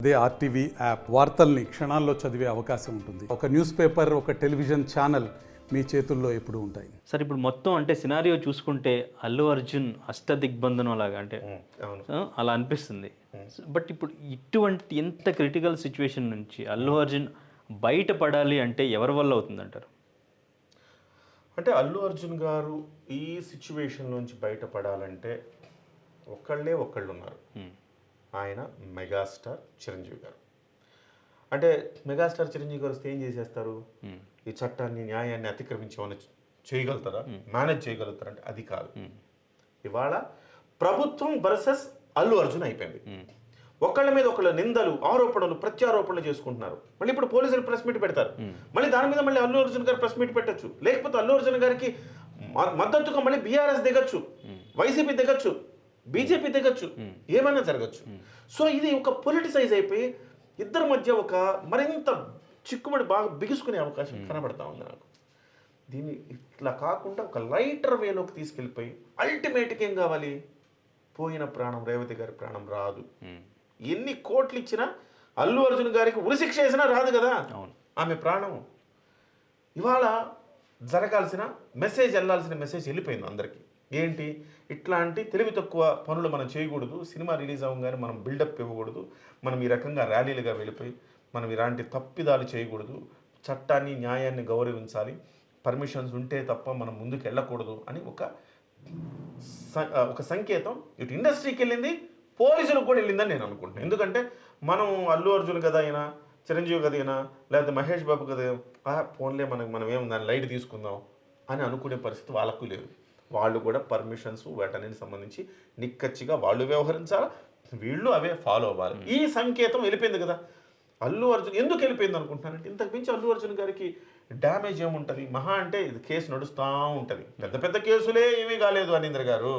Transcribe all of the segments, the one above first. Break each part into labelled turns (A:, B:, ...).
A: అదే RTV app వార్తల్ని క్షణాల్లో చదివే అవకాశం ఉంటుంది. ఒక న్యూస్ పేపర్, ఒక టెలివిజన్ ఛానల్ మీ చేతుల్లో ఎప్పుడూ ఉంటాయి.
B: సార్ ఇప్పుడు మొత్తం అంటే సినారియో చూసుకుంటే అల్లు అర్జున్ అష్టదిగ్బంధనం లాగా అంటే అలా అనిపిస్తుంది. బట్ ఇప్పుడు ఇటువంటి ఎంత క్రిటికల్ సిచ్యువేషన్ నుంచి అల్లు అర్జున్ బయటపడాలి అంటే ఎవరి వల్ల అవుతుందంటారు?
C: అంటే అల్లు అర్జున్ గారు ఈ సిచ్యువేషన్ నుంచి బయటపడాలంటే ఒకళ్ళు ఉన్నారు. ఆయన మెగాస్టార్ చిరంజీవి గారు. అంటే మెగాస్టార్ చిరంజీవి గారు వస్తే ఏం చేసేస్తారు? ఈ చట్టాన్ని, న్యాయాన్ని అతిక్రమించి ఏమైనా చేయగలుగుతారా? మేనేజ్ చేయగలుగుతారంటే అది కాదు. ఇవాళ ప్రభుత్వం వర్సెస్ అల్లు అర్జున్ అయిపోయింది. ఒకళ్ళ మీద ఒకళ్ళ నిందలు, ఆరోపణలు, ప్రత్యారోపణలు చేసుకుంటున్నారు. మళ్ళీ ఇప్పుడు పోలీసులు ప్రెస్ మీట్ పెడతారు. మళ్ళీ దాని మీద మళ్ళీ అల్లు అర్జున్ గారు ప్రెస్ మీట్ పెట్టచ్చు. లేకపోతే అల్లు అర్జున్ గారికి మద్దతుగా మళ్ళీ బీఆర్ఎస్ దిగచ్చు, వైసీపీ దిగచ్చు, బీజేపీ దిగచ్చు, ఏమైనా జరగచ్చు. సో ఇది ఒక పొలిటిసైజ్ అయిపోయి ఇద్దరి మధ్య ఒక మరింత చిక్కుబడి బాగా బిగుసుకునే అవకాశం కనబడతా ఉంది నాకు. దీన్ని ఇట్లా కాకుండా ఒక లైటర్ వేలోకి తీసుకెళ్ళిపోయి అల్టిమేట్గా ఏం కావాలి? పోయిన ప్రాణం, రేవతి గారి ప్రాణం రాదు. ఎన్ని కోట్లు ఇచ్చినా అల్లు అర్జున్ గారికి ఉరిశిక్ష వేసినా రాదు కదా ఆమె ప్రాణం. ఇవాళ జరగాల్సిన మెసేజ్, వెళ్ళాల్సిన మెసేజ్ వెళ్ళిపోయింది అందరికీ. ఏంటి? ఇట్లాంటి తెలివి తక్కువ పనులు మనం చేయకూడదు. సినిమా రిలీజ్ అవ్వగానే మనం బిల్డప్ ఇవ్వకూడదు. మనం ఈ రకంగా ర్యాలీలుగా వెళ్ళిపోయి మనం ఇలాంటి తప్పిదాలు చేయకూడదు. చట్టాన్ని, న్యాయాన్ని గౌరవించాలి. పర్మిషన్స్ ఉంటే తప్ప మనం ముందుకు వెళ్ళకూడదు అని ఒక సంకేతం ఇటు ఇండస్ట్రీకి వెళ్ళింది, పోలీసులకు కూడా వెళ్ళిందని నేను అనుకుంటున్నాను. ఎందుకంటే మనం అల్లు అర్జున్ కదా అయినా, చిరంజీవి కదా అయినా, లేకపోతే మహేష్ బాబు కదా, ఫోన్లే మనం ఏముందని లైట్ తీసుకుందాం అని అనుకునే పరిస్థితి వాళ్ళకు లేదు. వాళ్ళు కూడా పర్మిషన్స్ వాటన్నిటికి సంబంధించి నిక్కచ్చిగా వాళ్ళు వ్యవహరించాలి, వీళ్ళు అవే ఫాలో అవ్వాలి. ఈ సంకేతం వెళ్ళిపోయింది కదా. అల్లు అర్జున్ ఎందుకు వెళ్ళిపోయింది అనుకుంటున్నానంటే, ఇంతకు మించి అల్లు అర్జున్ గారికి డ్యామేజ్ ఏముంటుంది? మహా అంటే ఇది కేసు నడుస్తూ ఉంటుంది. పెద్ద పెద్ద కేసులే ఏమీ కాలేదు. అనింద్ర గారు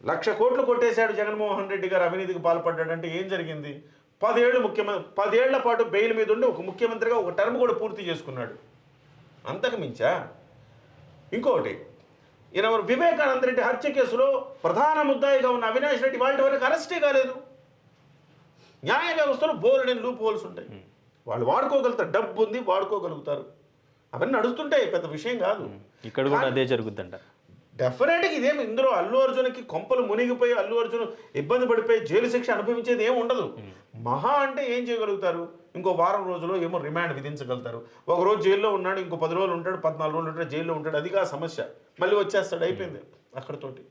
C: 1,00,000 కోట్లు కొట్టేశాడు జగన్మోహన్ రెడ్డి గారు, అవినీతికి పాల్పడ్డాడంటే ఏం జరిగింది? 10 ఏళ్ళు ముఖ్యమంత్రి, 10 ఏళ్ల పాటు బెయిల్ మీద ఉండి ఒక ముఖ్యమంత్రిగా ఒక టర్మ్ కూడా పూర్తి చేసుకున్నాడు. అంతకు మించా? ఇంకొకటి, ఈయన వివేకానంద రెడ్డి హత్య కేసులో ప్రధాన ముద్దాయిగా ఉన్న అవినాష్ రెడ్డి వాళ్ళ వరకు అరెస్టే కాలేదు. న్యాయ వ్యవస్థలో బోల్డెన్ లూప్ హోల్స్ ఉంటాయి. వాళ్ళు వాడుకోగలుగుతారు, డబ్బు ఉంది, వాడుకోగలుగుతారు. అవన్నీ నడుస్తుంటాయి, పెద్ద విషయం కాదు.
B: ఇక్కడ కూడా అదే జరుగుతుందంట.
C: డెఫినెట్గా ఇదేమి ఇందులో అల్లు అర్జున్కి కొంపలు మునిగిపోయి అల్లు అర్జున్ ఇబ్బంది పడిపోయి జైలు శిక్ష అనుభవించేది ఏమి ఉండదు. మహా అంటే ఏం చేయగలుగుతారు? ఇంకో వారం రోజుల్లో ఏమో రిమాండ్ విధించగలుగుతారు. ఒక రోజు జైల్లో ఉన్నాడు, ఇంకో 10 రోజులు ఉంటాడు, 14 రోజులు ఉంటాడు, జైల్లో ఉంటాడు. అదిగా సమస్య. మళ్ళీ వచ్చేస్తాడు, అయిపోయింది అక్కడతోటి.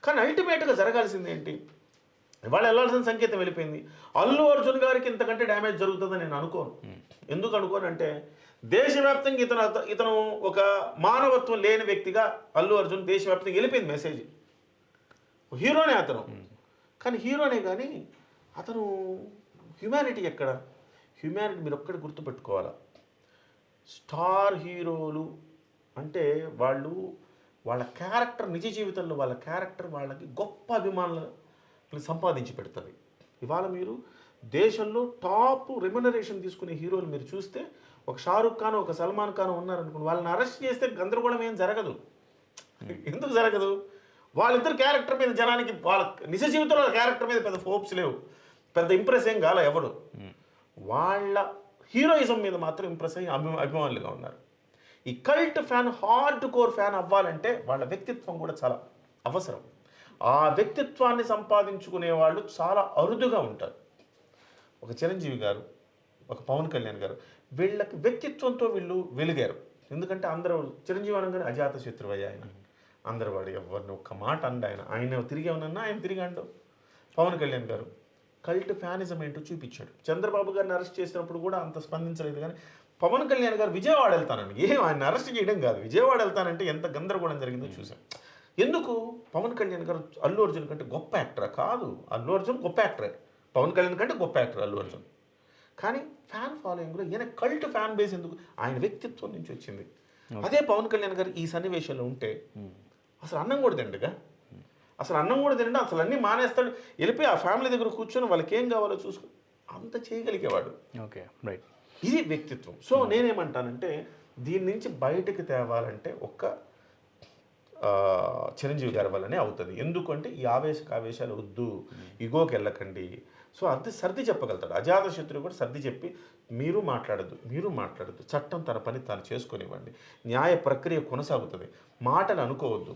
C: కానీ అల్టిమేట్గా జరగాల్సింది ఏంటి? ఇవాళ వెళ్ళాల్సిన సంకేతం వెళ్ళిపోయింది. అల్లు అర్జున్ గారికి ఇంతకంటే డ్యామేజ్ జరుగుతుందని నేను అనుకోను. ఎందుకు అనుకోను అంటే, దేశవ్యాప్తంగా ఇతను ఒక మానవత్వం లేని వ్యక్తిగా అల్లు అర్జున్ దేశవ్యాప్తంగా వెళ్ళిపోయింది మెసేజ్. హీరోనే అతను, కానీ హీరోనే కానీ అతను హ్యుమానిటీ ఎక్కడ? హ్యుమానిటీ మీరు ఒక్కటి గుర్తుపెట్టుకోవాలా. స్టార్ హీరోలు అంటే వాళ్ళ క్యారెక్టర్, నిజ జీవితంలో వాళ్ళ క్యారెక్టర్ వాళ్ళకి గొప్ప అభిమానులు సంపాదించి పెడుతుంది. ఇవాళ మీరు దేశంలో టాప్ రెమ్యునరేషన్ తీసుకునే హీరోలు మీరు చూస్తే ఒక షారుఖ్ ఖాన్, ఒక సల్మాన్ ఖాన్ ఉన్నారనుకోండి, వాళ్ళని అరెస్ట్ చేస్తే గందరగోళం ఏం జరగదు. ఎందుకు జరగదు? వాళ్ళిద్దరు క్యారెక్టర్ మీద జనానికి, వాళ్ళ నిజ జీవితంలో క్యారెక్టర్ మీద పెద్ద హోప్స్ లేవు, పెద్ద ఇంప్రెస్ ఏం కాలే ఎవడు. వాళ్ళ హీరోయిజం మీద మాత్రం ఇంప్రెస్ అయ్యి అభిమానులుగా ఉన్నారు. ఈ cult fan, hard core fan అవ్వాలంటే వాళ్ళ వ్యక్తిత్వం కూడా చాలా అవసరం. ఆ వ్యక్తిత్వాన్ని సంపాదించుకునే వాళ్ళు చాలా అరుదుగా ఉంటారు. ఒక చిరంజీవి గారు, ఒక పవన్ కళ్యాణ్ గారు, వీళ్ళకి వ్యక్తిత్వంతో వీళ్ళు వెలిగారు. ఎందుకంటే అందరూ చిరంజీవి అనగానే అజాత శత్రువయ్య ఆయన, అందరు వాడు ఎవరిని ఒక్క మాట అండి, ఆయన తిరిగి ఏమన్నా ఆయన తిరిగి అంటావు. పవన్ కళ్యాణ్ గారు కల్ట్ ఫ్యానిజం ఏంటో చూపించాడు. చంద్రబాబు గారిని అరెస్ట్ చేసినప్పుడు కూడా అంత స్పందించలేదు. కానీ పవన్ కళ్యాణ్ గారు విజయవాడ వెళ్తానండి, ఆయన అరెస్ట్ చేయడం కాదు, విజయవాడ వెళ్తానంటే ఎంత గందరగోళం జరిగిందో చూసాం. ఎందుకు? పవన్ కళ్యాణ్ గారు అల్లు అర్జున్ కంటే గొప్ప యాక్టరా? కాదు. అల్లు అర్జున్ గొప్ప యాక్టరే, పవన్ కళ్యాణ్ కంటే గొప్ప యాక్టర్ అల్లు అర్జున్. కానీ ఫ్యాన్ ఫాలోయింగ్లో ఈయన కల్ట్ ఫ్యాన్ బేస్ ఎందుకు? ఆయన వ్యక్తిత్వం నుంచి వచ్చింది. అదే పవన్ కళ్యాణ్ గారు ఈ సన్నివేశంలో ఉంటే అసలు అన్నం కూడా తిండగా, అసలు అసలు అన్నీ మానేస్తాడు, వెళ్ళిపోయి ఆ ఫ్యామిలీ దగ్గర కూర్చొని వాళ్ళకి ఏం కావాలో చూసుకుని అంత చేయగలిగేవాడు.
B: Okay, right.
C: ఇది వ్యక్తిత్వం. సో నేనేమంటానంటే, దీని నుంచి బయటకు తేవాలంటే చిరంజీవి గారి వల్లనే అవుతుంది. ఎందుకంటే ఈ ఆవేశాలు వద్దు, ఇగోకి వెళ్ళకండి, సో అది సర్ది చెప్పగలుగుతాడు. అజాతశత్రువు కూడా సర్ది చెప్పి మీరు మాట్లాడద్దు, చట్టం తన పని తాను చేసుకొనివ్వండి, న్యాయ ప్రక్రియ కొనసాగుతుంది, మాటలు అనుకోవద్దు,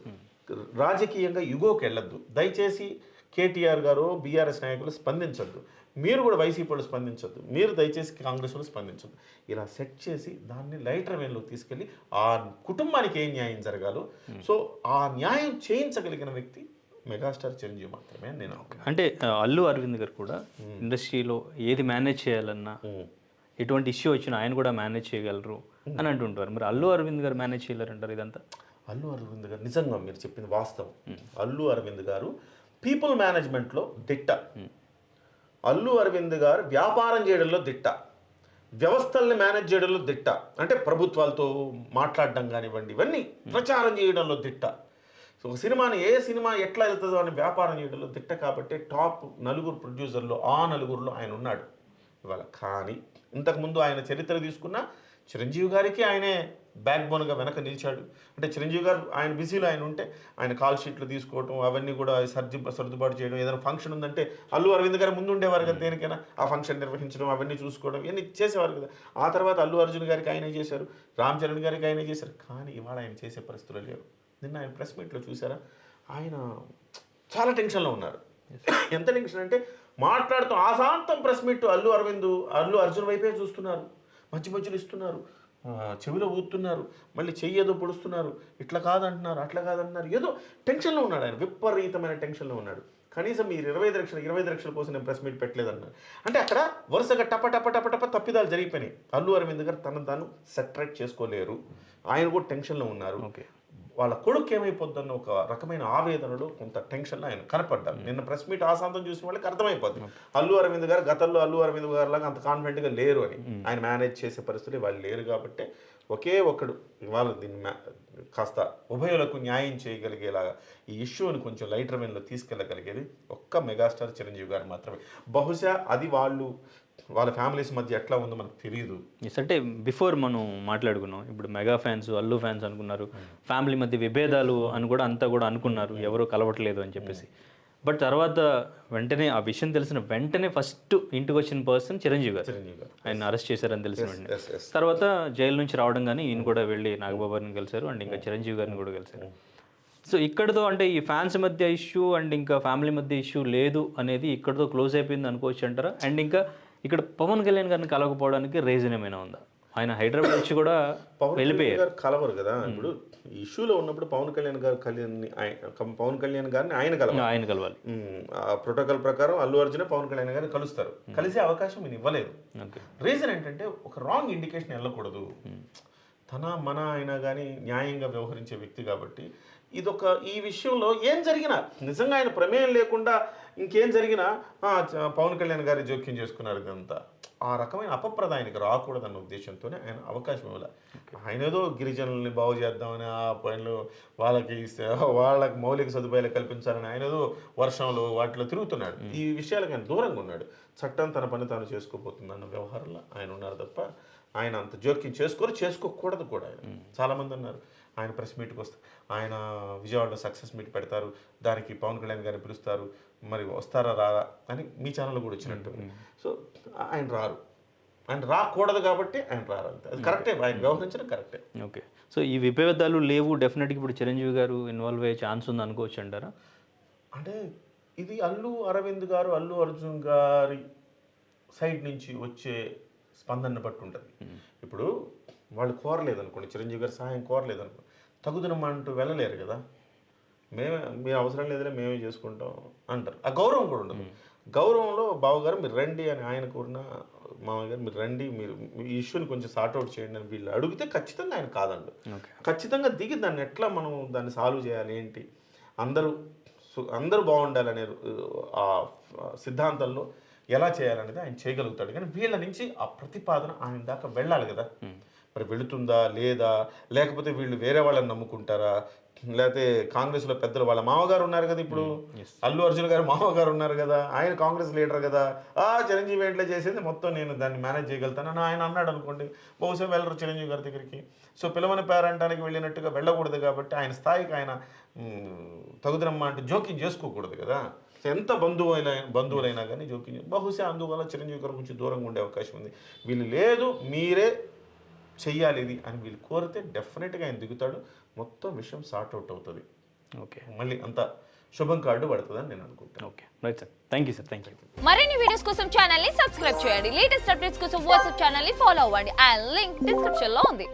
C: రాజకీయంగా యుగోకి వెళ్ళొద్దు, దయచేసి కేటీఆర్ గారు బీఆర్ఎస్ నాయకులు స్పందించొద్దు, మీరు కూడా వైసీపీ వాళ్ళు స్పందించొద్దు, మీరు దయచేసి కాంగ్రెస్ వాళ్ళు స్పందించొద్దు, ఇలా సెట్ చేసి దాన్ని లైటర్ వేన్లోకి తీసుకెళ్ళి ఆ కుటుంబానికి ఏం న్యాయం జరగాలో సో ఆ న్యాయం చేయించగలిగిన వ్యక్తి మెగాస్టార్ చిరంజీవి మాత్రమే. నేను
B: అంటే అల్లు అరవింద్ గారు కూడా ఇండస్ట్రీలో ఏది మేనేజ్ చేయాలన్నా ఎటువంటి ఇష్యూ వచ్చినా ఆయన కూడా మేనేజ్ చేయగలరు అని అంటుంటారు. మరి అల్లు అరవింద్ గారు మేనేజ్ చేయలేరంటారు ఇదంతా?
C: అల్లు అరవింద్ గారు నిజంగా మీరు చెప్పింది వాస్తవం. అల్లు అరవింద్ గారు పీపుల్ మేనేజ్మెంట్లో దిట్ట. అల్లు అరవింద్ గారు వ్యాపారం చేయడంలో దిట్ట, వ్యవస్థల్ని మేనేజ్ చేయడంలో దిట్ట. అంటే ప్రభుత్వాలతో మాట్లాడడం కానివ్వండి, ఇవన్నీ ప్రచారం చేయడంలో దిట్ట. సో ఒక సినిమాని ఏ సినిమా ఎట్లా వెళ్తుందో అని వ్యాపారం చేయడంలో దిట్ట. కాబట్టి టాప్ 4 ప్రొడ్యూసర్లో ఆ 4లో ఆయన ఉన్నాడు ఇవాళ. కానీ ఇంతకుముందు ఆయన చరిత్ర తీసుకున్న చిరంజీవి గారికి ఆయనే బ్యాక్ బోన్గా వెనక నిలిచాడు. అంటే చిరంజీవి గారు ఆయన బిజీలో ఆయన ఉంటే ఆయన కాల్ షీట్లు తీసుకోవటం అవన్నీ కూడా సర్దుబాటు చేయడం, ఏదైనా ఫంక్షన్ ఉందంటే అల్లు అరవింద్ గారు ముందు ఉండేవారు కదా, దేనికైనా ఆ ఫంక్షన్ నిర్వహించడం అవన్నీ చూసుకోవడం ఇవన్నీ చేసేవారు కదా. ఆ తర్వాత అల్లు అర్జున్ గారికి ఆయనే చేశారు, రామ్ చరణ్ గారికి ఆయనే చేశారు. కానీ ఇవాళ ఆయన చేసే పరిస్థితులు లేవు. నిన్న ఆయన ప్రెస్ మీట్లో చూసారా, ఆయన చాలా టెన్షన్లో ఉన్నారు. ఎంత టెన్షన్ అంటే మాట్లాడుతూ ఆశాంతం ప్రెస్ మీట్ అల్లు అర్జున్ వైపే చూస్తున్నారు, మధ్య మధ్యలో ఇస్తున్నారు, చెవిలో ఊతున్నారు, మళ్ళీ చెయ్యి ఏదో పొడుస్తున్నారు, ఇట్లా కాదంటున్నారు అట్లా కాదంటున్నారు, ఏదో టెన్షన్లో ఉన్నాడు ఆయన, విపరీతమైన టెన్షన్లో ఉన్నాడు. కనీసం మీరు 25 లక్షల కోసం నేను ప్రెస్ మీట్ పెట్టలేదన్నారు. అంటే అక్కడ వరుసగా టప తప్పిదాలు జరిగిపోయినాయి. అల్లు అరవింద్ గారు తనను తాను సెటరేట్ చేసుకోలేరు, ఆయన కూడా టెన్షన్లో ఉన్నారు. వాళ్ళ కొడుకు ఏమైపోద్దన్న ఒక రకమైన ఆవేదనలో కొంత టెన్షన్లో ఆయన కనపడ్డారు. నిన్న ప్రెస్ మీట్ ఆశాంతం చూసిన వాళ్ళకి అర్థమైపోతుంది అల్లు అరవింద్ గారు గతంలో అల్లు అరవింద్ గారు లాగా అంత కాన్ఫిడెంట్గా లేరు అని. ఆయన మేనేజ్ చేసే పరిస్థితులు వాళ్ళు లేరు. కాబట్టి ఒకే ఒక్కడు ఇవాళ దీన్ని కాస్త ఉభయులకు న్యాయం చేయగలిగేలాగా ఈ ఇష్యూని కొంచెం లైటర్ వేన్లో తీసుకెళ్ళగలిగేది ఒక్క మెగాస్టార్ చిరంజీవి గారు మాత్రమే. బహుశా అది వాళ్ళ ఫ్యామిలీస్ మధ్య ఎట్లా ఉందో మనకు తెలియదు.
B: అంటే బిఫోర్ మనం మాట్లాడుకున్నాం, ఇప్పుడు మెగా ఫ్యాన్స్ అల్లు ఫ్యాన్స్ అనుకున్నారు, ఫ్యామిలీ మధ్య విభేదాలు అని కూడా అంతా కూడా అనుకున్నారు, ఎవరు కలవట్లేదు అని చెప్పేసి. బట్ తర్వాత వెంటనే ఆ విషయం తెలిసిన వెంటనే ఫస్ట్ ఇంటికి వచ్చిన పర్సన్ చిరంజీవి గారు. ఆయన అరెస్ట్ చేశారని తెలిసిన వెంటనే తర్వాత జైలు నుంచి రావడం కానీ ఈయన కూడా వెళ్ళి నాగబాబుని కలిశారు అండ్ ఇంకా చిరంజీవి గారిని కూడా కలిశారు. సో ఇక్కడతో అంటే ఈ ఫ్యాన్స్ మధ్య ఇష్యూ అండ్ ఇంకా ఫ్యామిలీ మధ్య ఇష్యూ లేదు అనేది ఇక్కడతో క్లోజ్ అయిపోయింది అనుకోవచ్చు అంటారా? అండ్ ఇంకా ఇక్కడ పవన్ కళ్యాణ్ గారిని కలవకపోవడానికి రీజన్ ఏమైనా ఉందా? ఆయన హైదరాబాద్ వచ్చి కూడా వెళ్ళిపోయారు,
C: కలవరు కదా. ఇప్పుడు ఇష్యూలో ఉన్నప్పుడు పవన్ కళ్యాణ్ గారిని ఆయన కలవాలి. ప్రోటోకాల్ ప్రకారం అల్లు అర్జున్ పవన్ కళ్యాణ్ గారిని కలుస్తారు. కలిసే అవకాశం నేను ఇవ్వలేదు. రీజన్ ఏంటంటే ఒక రాంగ్ ఇండికేషన్ వెళ్ళకూడదు. మన అయినా కానీ న్యాయంగా వ్యవహరించే వ్యక్తి కాబట్టి ఈ విషయంలో ఏం జరిగినా నిజంగా ఆయన ప్రమేయం లేకుండా ఇంకేం జరిగినా పవన్ కళ్యాణ్ గారి జోక్యం చేసుకున్నారు. ఇదంతా ఆ రకమైన అపప్రదాయానికి రాకూడదన్న ఉద్దేశంతోనే ఆయన అవకాశం ఇవ్వాలి. ఆయన ఏదో గిరిజనుల్ని బాగు చేద్దామని ఆ పనులు వాళ్ళకి మౌలిక సదుపాయాలు కల్పించాలని ఆయన ఏదో వర్షంలో వాటిలో తిరుగుతున్నాడు. ఈ విషయాలకు ఆయన దూరంగా ఉన్నాడు. చట్టం తన పని తాను చేసుకోబోతుందన్న వ్యవహారంలో ఆయన ఉన్నారు తప్ప ఆయన అంత జోక్యం చేసుకోకూడదు కూడా. ఆయన చాలామంది ఉన్నారు ఆయన ప్రెస్ మీట్కి వస్తారు, ఆయన విజయవాడలో సక్సెస్ మీట్ పెడతారు, దానికి పవన్ కళ్యాణ్ గారిని పిలుస్తారు, మరి వస్తారా రారా అని మీ ఛానల్లో కూడా వచ్చినట్టు. సో ఆయన రారు, ఆయన రాకూడదు కాబట్టి ఆయన రారు, అంతే. అది కరెక్టే, ఆయన వ్యవహరించడం కరెక్టే.
B: ఓకే. సో ఈ విభేదాలు లేవు, డెఫినెట్గా ఇప్పుడు చిరంజీవి గారు ఇన్వాల్వ్ అయ్యే ఛాన్స్ ఉంది అనుకోవచ్చు అంటారా?
C: అంటే ఇది అల్లు అరవింద్ గారు అల్లు అర్జున్ గారి సైడ్ నుంచి వచ్చే స్పందనను బట్టి ఉంటుంది. ఇప్పుడు వాళ్ళు కోరలేదు అనుకోండి, చిరంజీవి గారి సహాయం కోరలేదు అనుకోండి, తగుదనమంటూ వెళ్ళలేరు కదా. మీ అవసరం లేదని మేమే చేసుకుంటాం అంటారు. ఆ గౌరవం కూడా ఉండదు. గౌరవంలో బావగారు మీరు రండి అని ఆయన కోరిన, మామయ్య గారు మీరు రండి, మీరు ఈ ఇష్యూని కొంచెం సార్ట్అవుట్ చేయండి అని వీళ్ళు అడిగితే ఖచ్చితంగా ఆయన కాదండు. ఖచ్చితంగా దిగి దాన్ని ఎట్లా మనం దాన్ని సాల్వ్ చేయాలి, ఏంటి, అందరూ బాగుండాలనే ఆ సిద్ధాంతంలో ఎలా చేయాలనేది ఆయన చేయగలుగుతాడు. కానీ వీళ్ళ నుంచి ఆ ప్రతిపాదన ఆయన దాకా వెళ్ళాలి కదా. మరి వెళుతుందా లేదా, లేకపోతే వీళ్ళు వేరే వాళ్ళని నమ్ముకుంటారా, లేకపోతే కాంగ్రెస్లో పెద్దలు వాళ్ళ మామగారు ఉన్నారు కదా, ఇప్పుడు అల్లు అర్జున్ గారు మామగారు ఉన్నారు కదా, ఆయన కాంగ్రెస్ లీడర్ కదా, చిరంజీవి ఏంట్లో చేసేది మొత్తం నేను దాన్ని మేనేజ్ చేయగలుగుతానని ఆయన అన్నాడు అనుకోండి, బహుశా వెళ్ళరు చిరంజీవి గారి దగ్గరికి. సో పిలవని పేరంటానికి వెళ్ళినట్టుగా వెళ్ళకూడదు కాబట్టి ఆయన స్థాయికి ఆయన తగుదరమ్మ అంటే జోక్యం చేసుకోకూడదు కదా. ఎంత బంధువులైనా కానీ జోక్యం బహుశా అందువల్ల చిరంజీవి గారు కొంచెం దూరంగా ఉండే అవకాశం ఉంది. వీళ్ళు లేదు మీరే చెయ్యాలి ఇది అని వీళ్ళు కోరితే డెఫినెట్గా ఆయన దిగుతాడు, మొత్తం విషయం సార్ట్ అవుట్ అవుతుంది.
B: ఓకే,
C: మళ్ళీ అంత శుభం కార్డు పడుతుందని నేను అనుకుంటాను.
B: Okay, right sir, thank you sir, thank you.
D: మరిన్ని వీడియోస్ కోసం ఛానల్ ని సబ్స్క్రైబ్ చేయండి. లేటెస్ట్ అప్డేట్స్ కోసం వాట్సాప్ ఛానల్ ని ఫాలో అవ్వండి. ఆ లింక్ డిస్క్రిప్షన్ లో ఉంది.